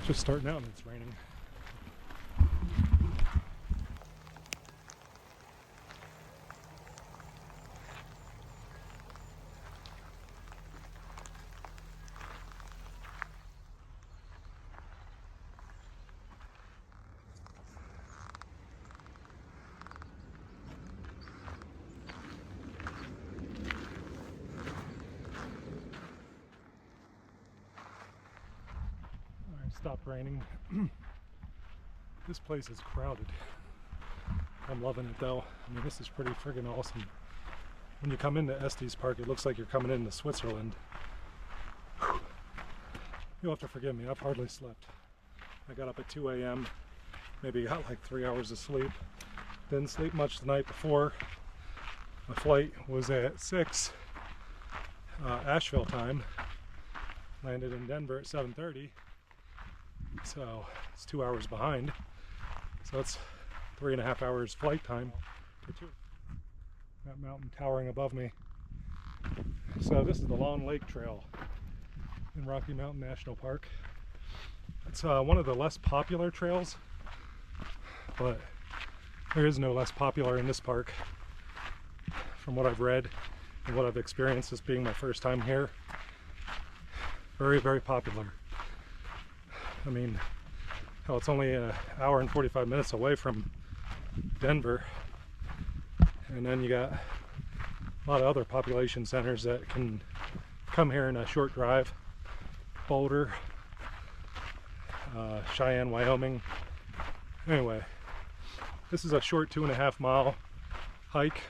Just starting out and it's raining. Stopped raining. This place is crowded. I'm loving it though. I mean, this is pretty friggin' awesome. When you come into Estes Park, it looks like you're coming into Switzerland. Whew. You'll have to forgive me, I've hardly slept. I got up at 2 a.m. Maybe got like 3 hours of sleep. Didn't sleep much the night before. My flight was at 6 Asheville time. Landed in Denver at 7:30. So it's 2 hours behind. So it's 3.5 hours flight time for two. That mountain towering above me. So this is the Long Lake Trail in Rocky Mountain National Park. It's one of the less popular trails, but there is no less popular in this park from what I've read and what I've experienced, this being my first time here. Very, very popular. I mean, hell, it's only an hour and 45 minutes away from Denver. And then you got a lot of other population centers that can come here in a short drive. Boulder, Cheyenne, Wyoming. Anyway, this is a short 2.5 mile hike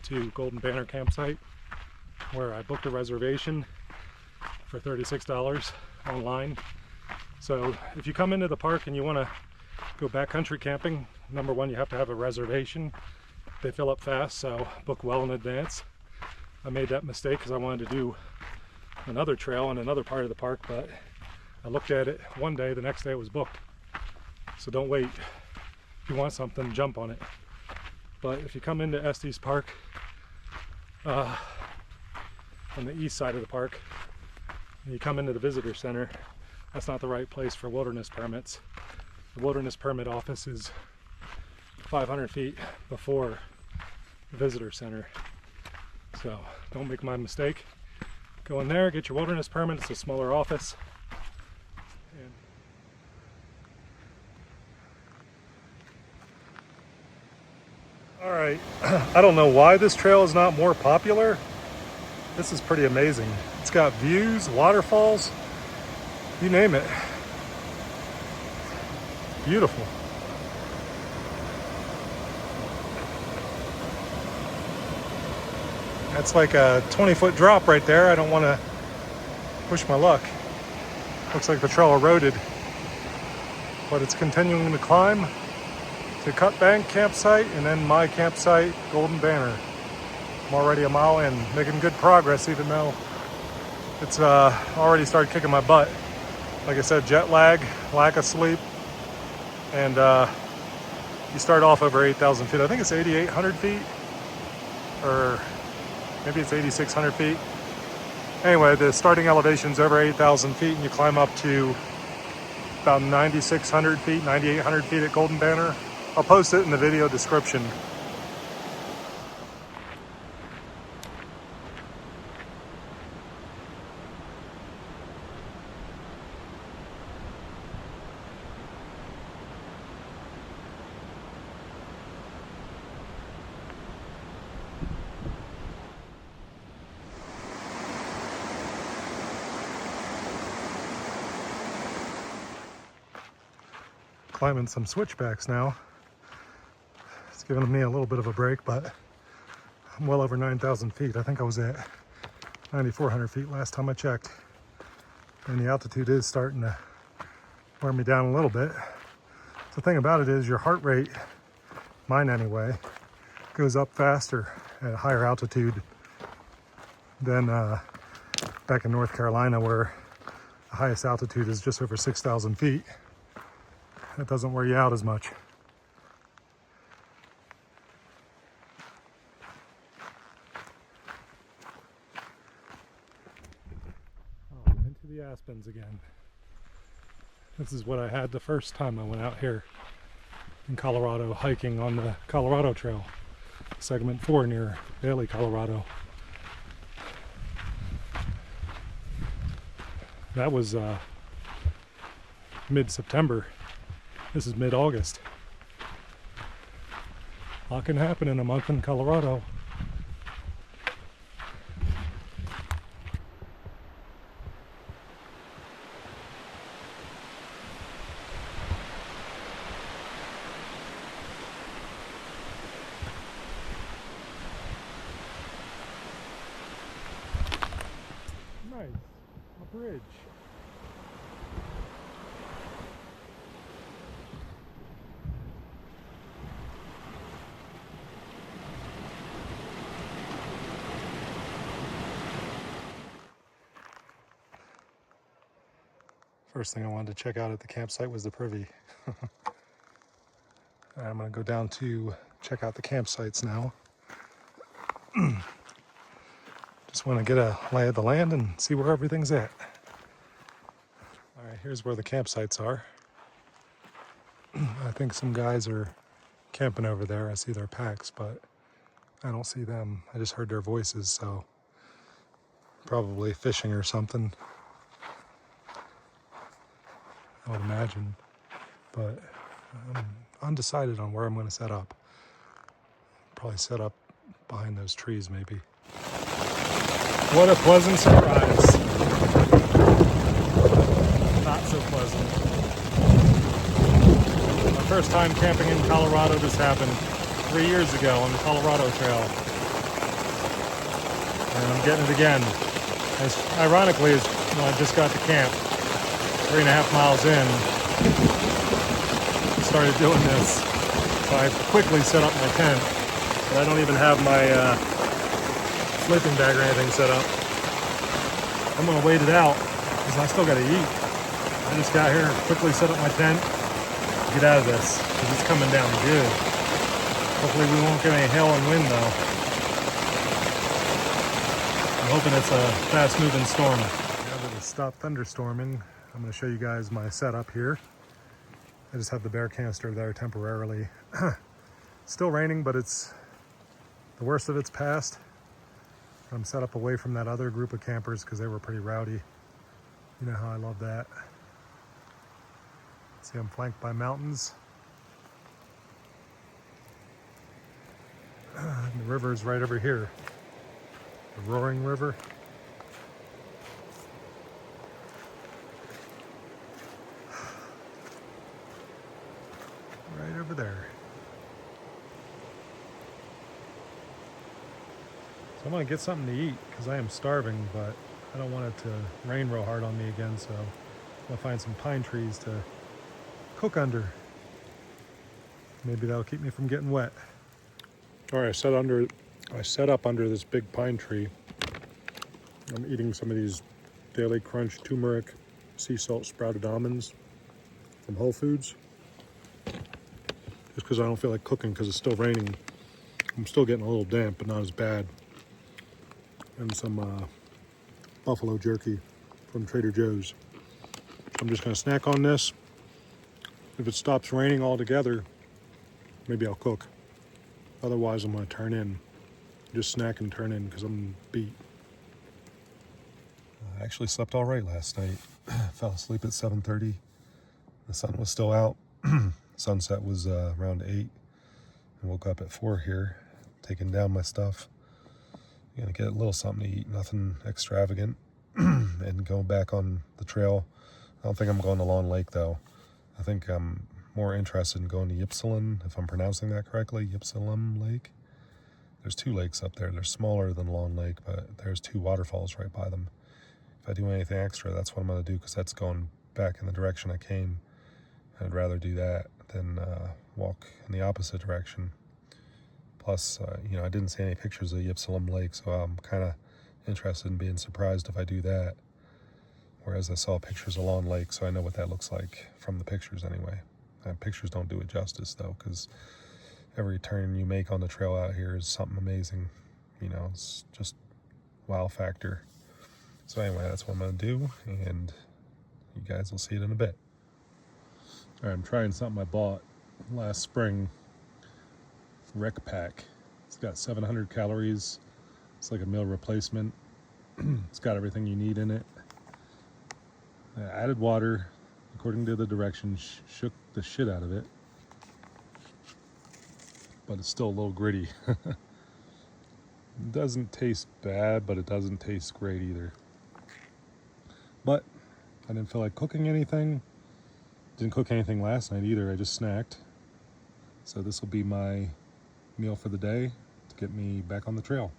to Golden Banner campsite, where I booked a reservation for $36 online. So if you come into the park and you want to go backcountry camping, number one, you have to have a reservation. They fill up fast, so book well in advance. I made that mistake because I wanted to do another trail in another part of the park, but I looked at it one day, the next day it was booked. So don't wait. If you want something, jump on it. But if you come into Estes Park, on the east side of the park, and you come into the visitor center, that's not the right place for wilderness permits. The wilderness permit office is 500 feet before the visitor center. So don't make my mistake. Go in there, get your wilderness permit. It's a smaller office. All right, I don't know why this trail is not more popular. This is pretty amazing. It's got views, waterfalls, you name it. Beautiful. That's like a 20-foot drop right there. I don't want to push my luck. Looks like the trail eroded, but it's continuing to climb to Cut Bank campsite and then my campsite, Golden Banner. I'm already a mile in, making good progress even though it's already started kicking my butt. Like I said, jet lag, lack of sleep, and you start off over 8,000 feet. I think it's 8,800 feet, or maybe it's 8,600 feet. Anyway, the starting elevation's over 8,000 feet, and you climb up to about 9,600 feet, 9,800 feet at Golden Banner. I'll post it in the video description. Climbing some switchbacks now. It's giving me a little bit of a break, but I'm well over 9,000 feet. I think I was at 9,400 feet last time I checked. And the altitude is starting to wear me down a little bit. The thing about it is your heart rate, mine anyway, goes up faster at a higher altitude than back in North Carolina, where the highest altitude is just over 6,000 feet. It doesn't wear you out as much. Oh, into the aspens again. This is what I had the first time I went out here in Colorado hiking on the Colorado Trail, segment 4 near Bailey, Colorado. That was mid-September. This is mid-August. A lot can happen in a month in Colorado. Nice, a bridge. First thing I wanted to check out at the campsite was the privy. I'm going to go down to check out the campsites now. Just want to get a lay of the land and see where everything's at. All right, here's where the campsites are. I think some guys are camping over there. I see their packs, but I don't see them. I just heard their voices, so probably fishing or something, I would imagine. But I'm undecided on where I'm going to set up. Probably set up behind those trees, maybe. What a pleasant surprise. Not so pleasant. My first time camping in Colorado just happened 3 years ago on the Colorado Trail. And I'm getting it again. As ironically, as when I just got to camp, 3.5 miles in, I started doing this. So I quickly set up my tent. But I don't even have my sleeping bag or anything set up. I'm gonna wait it out because I still gotta eat. I just got here, quickly set up my tent, get out of this because it's coming down good. Hopefully we won't get any hail and wind though. I'm hoping it's a fast moving storm. Now that it's stopped thunderstorming, I'm gonna show you guys my setup here. I just have the bear canister there temporarily. Still raining, but it's the worst of it's past. I'm set up away from that other group of campers because they were pretty rowdy. You know how I love that. See, I'm flanked by mountains. And the river is right over here. The Roaring River. Right over there. So I'm gonna get something to eat because I am starving, but I don't want it to rain real hard on me again, so I'm gonna find some pine trees to cook under. Maybe that'll keep me from getting wet. All right, I set up under this big pine tree. I'm eating some of these Daily Crunch turmeric sea salt sprouted almonds from Whole Foods. Just because I don't feel like cooking because it's still raining. I'm still getting a little damp, but not as bad. And some buffalo jerky from Trader Joe's. So I'm just gonna snack on this. If it stops raining altogether, maybe I'll cook. Otherwise, I'm gonna turn in. Just snack and turn in because I'm beat. I actually slept all right last night. Fell asleep at 7:30. The sun was still out. Sunset was around 8. I woke up at 4 here, taking down my stuff. Gonna get a little something to eat, nothing extravagant, and go back on the trail. I don't think I'm going to Long Lake though. I think I'm more interested in going to Ypsilon, if I'm pronouncing that correctly, Ypsilon Lake. There's 2 lakes up there. They're smaller than Long Lake, but there's 2 waterfalls right by them. If I do anything extra, that's what I'm gonna do because that's going back in the direction I came. I'd rather do that than walk in the opposite direction. Plus, I didn't see any pictures of Ypsilon Lake, so I'm kind of interested in being surprised if I do that. Whereas I saw pictures of Long Lake, so I know what that looks like from the pictures anyway. Pictures don't do it justice, though, because every turn you make on the trail out here is something amazing. It's just wow factor. So anyway, that's what I'm going to do, and you guys will see it in a bit. Alright, I'm trying something I bought last spring. Rec Pack. It's got 700 calories. It's like a meal replacement. It's got everything you need in it. I added water according to the directions, shook the shit out of it. But it's still a little gritty. It doesn't taste bad, but it doesn't taste great either. But I didn't feel like cooking anything. Didn't cook anything last night either. I just snacked. So this will be my meal for the day to get me back on the trail.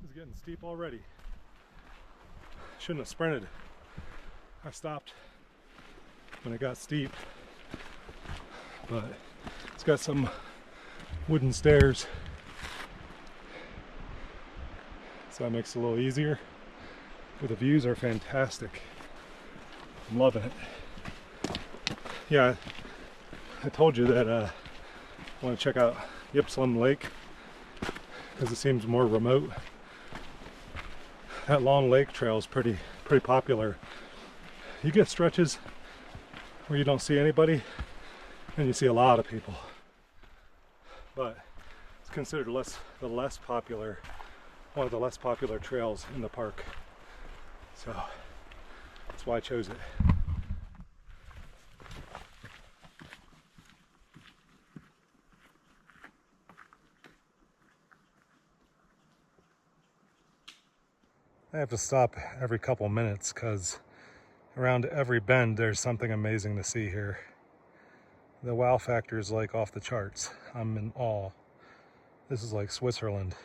It's getting steep already. Shouldn't have sprinted. I stopped when it got steep, but it's got some wooden stairs, so that makes it a little easier. But the views are fantastic. I'm loving it. Yeah, I told you that I want to check out Ypsilon Lake because it seems more remote. That long lake trail is pretty popular. You get stretches where you don't see anybody and you see a lot of people, but it's considered one of the less popular trails in the park. So that's why I chose it. I have to stop every couple minutes because around every bend there's something amazing to see here. The wow factor is like off the charts. I'm in awe. This is like Switzerland.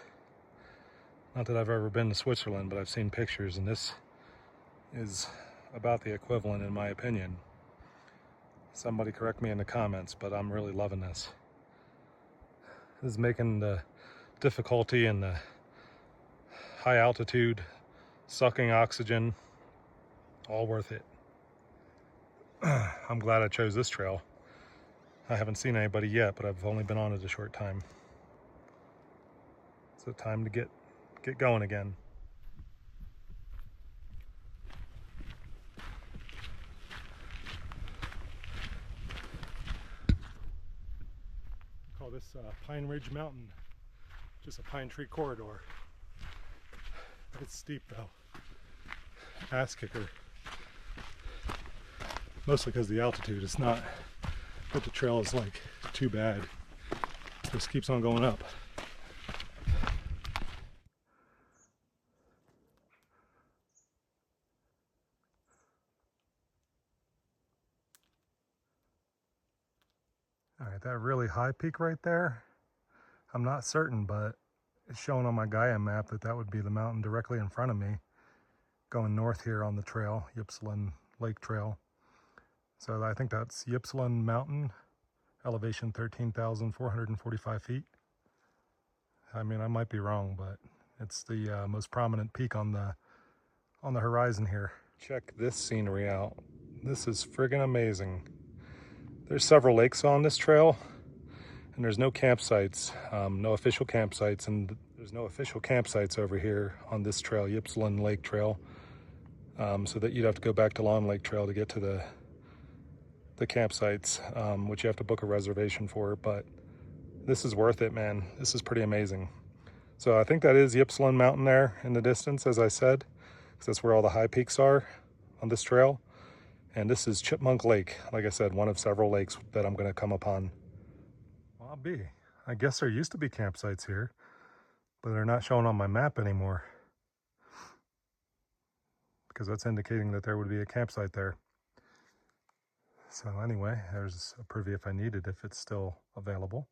Not that I've ever been to Switzerland, but I've seen pictures, and this is about the equivalent in my opinion. Somebody correct me in the comments, but I'm really loving this. This is making the difficulty and the high altitude sucking oxygen all worth it. I'm glad I chose this trail. I haven't seen anybody yet, but I've only been on it a short time. So time to get going again. Call this Pine Ridge Mountain, just a pine tree corridor. It's steep though. Ass kicker. Mostly because the altitude is not, but the trail is like too bad. Just keeps on going up. All right, that really high peak right there, I'm not certain, but it's showing on my Gaia map that that would be the mountain directly in front of me, going north here on the trail, Ypsilon Lake Trail. So I think that's Ypsilon Mountain, elevation 13,445 feet. I mean, I might be wrong, but it's the most prominent peak on the horizon here. Check this scenery out. This is friggin' amazing. There's several lakes on this trail, and there's no campsites, no official campsites, and there's no official campsites over here on this trail, Ypsilon Lake Trail, so that you'd have to go back to Long Lake Trail to get to the campsites, which you have to book a reservation for, but this is worth it, man. This is pretty amazing. So I think that is Ypsilon Mountain there in the distance, as I said, because that's where all the high peaks are on this trail. And this is Chipmunk Lake, like I said, one of several lakes that I'm going to come upon. Well, I'll be. I guess there used to be campsites here, but they're not shown on my map anymore, because that's indicating that there would be a campsite there. So anyway, there's a privy if I need it, if it's still available.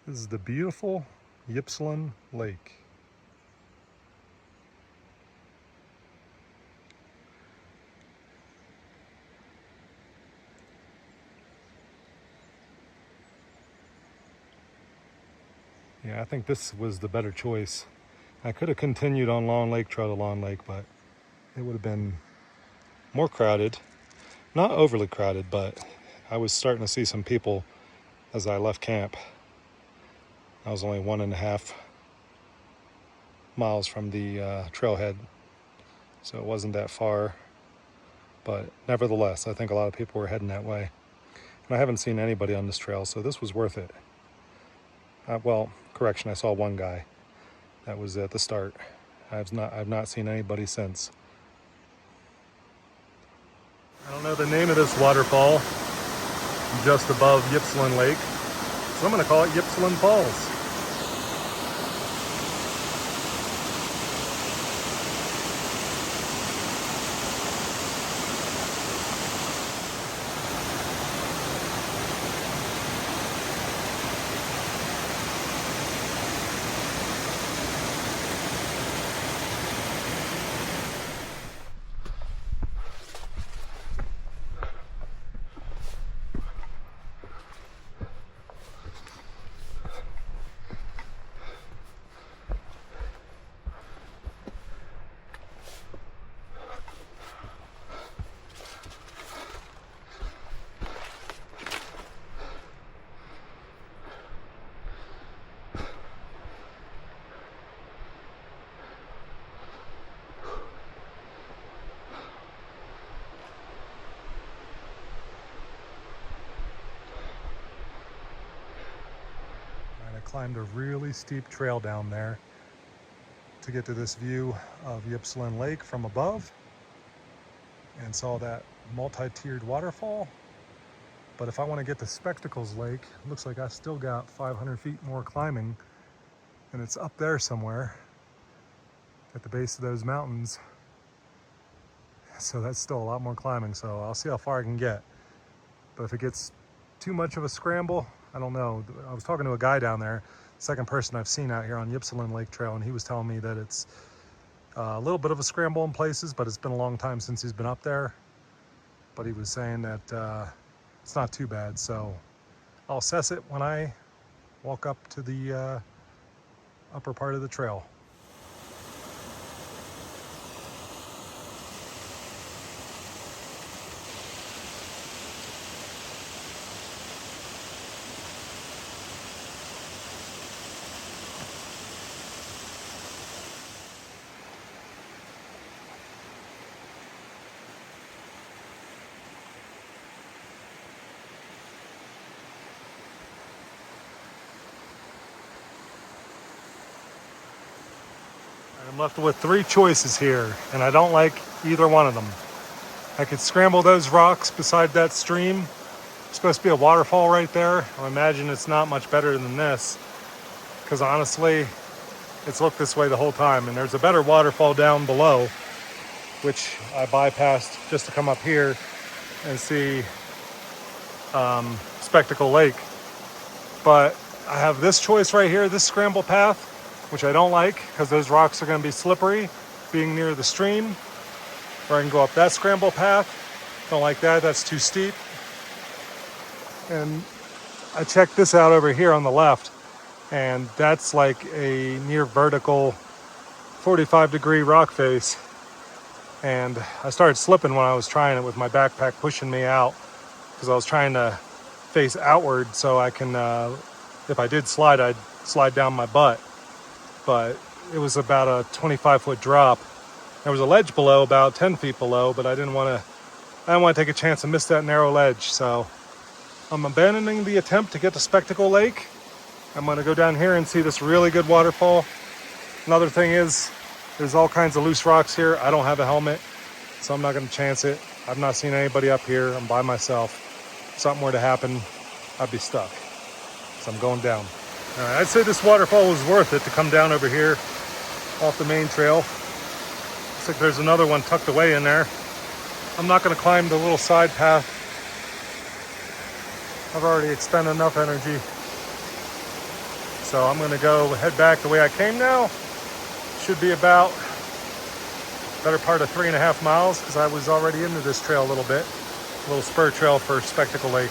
This is the beautiful Ypsilon Lake. Yeah, I think this was the better choice. I could have continued on Long Lake Trail to Long Lake, but it would have been more crowded. Not overly crowded, but I was starting to see some people as I left camp. I was only 1.5 miles from the trailhead, so it wasn't that far. But nevertheless, I think a lot of people were heading that way. And I haven't seen anybody on this trail, so this was worth it. Well, correction, I saw one guy. That was at the start. I've not seen anybody since. I don't know the name of this waterfall just above Ypsilon Lake, so I'm going to call it Ypsilon Falls. Climbed a really steep trail down there to get to this view of Ypsilon Lake from above and saw that multi-tiered waterfall. But if I want to get to Spectacles Lake, it looks like I still got 500 feet more climbing, and it's up there somewhere at the base of those mountains. So that's still a lot more climbing, so I'll see how far I can get. But if it gets too much of a scramble, I don't know. I was talking to a guy down there, second person I've seen out here on Ypsilon Lake Trail, and he was telling me that it's a little bit of a scramble in places, but it's been a long time since he's been up there. But he was saying that it's not too bad, so I'll assess it when I walk up to the upper part of the trail. I'm left with 3 choices here, and I don't like either one of them. I could scramble those rocks beside that stream. There's supposed to be a waterfall right there. I imagine it's not much better than this, because honestly, it's looked this way the whole time, and there's a better waterfall down below, which I bypassed just to come up here and see Spectacle Lake. But I have this choice right here, this scramble path, which I don't like because those rocks are going to be slippery being near the stream. Or I can go up that scramble path. Don't like that, that's too steep. And I checked this out over here on the left, and that's like a near vertical 45-degree rock face. And I started slipping when I was trying it with my backpack pushing me out, because I was trying to face outward so I can, if I did slide, I'd slide down my butt. But it was about a 25-foot drop. There was a ledge below, about 10 feet below, but I didn't want to take a chance and miss that narrow ledge. So I'm abandoning the attempt to get to Spectacle Lake. I'm going to go down here and see this really good waterfall. Another thing is, there's all kinds of loose rocks here. I don't have a helmet, so I'm not going to chance it. I've not seen anybody up here. I'm by myself. If something were to happen, I'd be stuck. So I'm going down. All right, I'd say this waterfall was worth it to come down over here off the main trail. Looks like there's another one tucked away in there. I'm not going to climb the little side path. I've already expended enough energy. So I'm gonna go head back the way I came now. Should be about better part of 3.5 miles because I was already into this trail a little bit. A little spur trail for Spectacle Lake.